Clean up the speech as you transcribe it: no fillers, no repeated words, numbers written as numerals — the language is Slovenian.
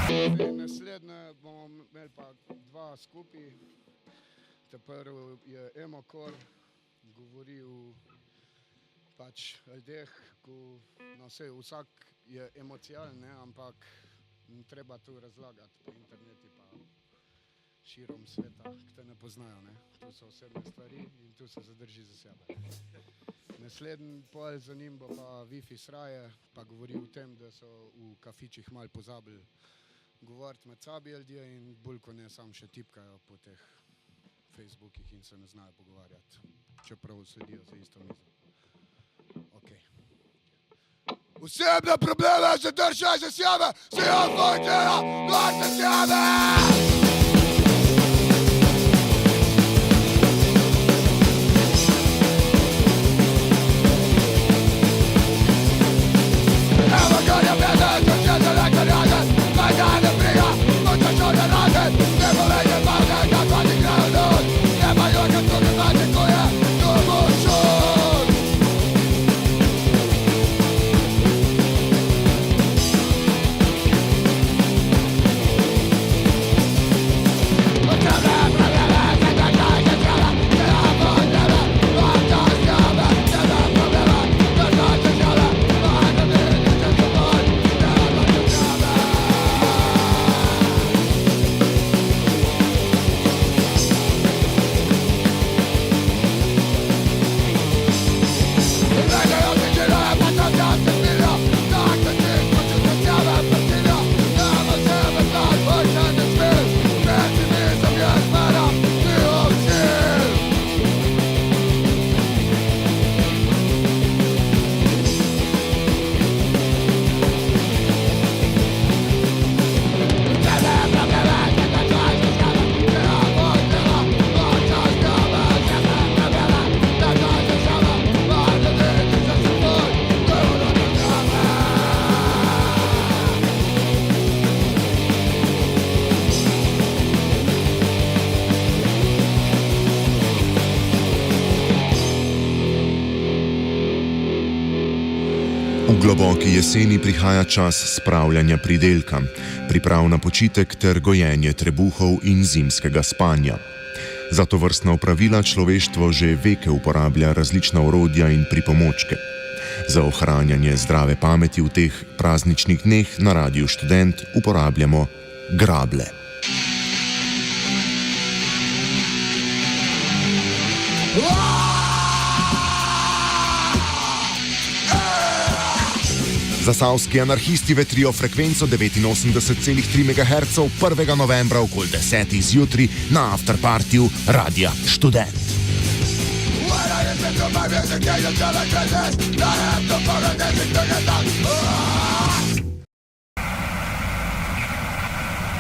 Naslednje bomo imeli pa dva skupaj. Prvi je Emokor, govori o ljudeh, vsak je emocionalen, ampak treba to razlagati po internetu pa širom sveta, ki te ne poznajo. Ne? To so osebne stvari in to se zadrži za sebe. Naslednji pol za njim bo pa Wi-Fi sraje, pa govori o tem, da so v kafičih malo pozabili govoriti med sabo ljudje in bolj ko ne samo še tipkajo po teh Facebookih in se ne znajo pogovarjati, čeprav sedijo za isto mizo. Okay. Osebne probleme se držaj za sebe, si odvojtela, vlak za sebe! V globoki jeseni prihaja čas spravljanja pridelka, priprav na počitek ter gojenje trebuhov in zimskega spanja. Za tovrstna opravila človeštvo že veke uporablja različna orodja in pripomočke. Za ohranjanje zdrave pameti v teh prazničnih dneh na Radiu Študent uporabljamo grable. Zasavski anarhisti vetrijo frekvenco 89,3 MHz 1. novembra okoli 10. zjutraj na afterpartiju Radia Študent. When I listen to my music, they just tell me this, I have to burn this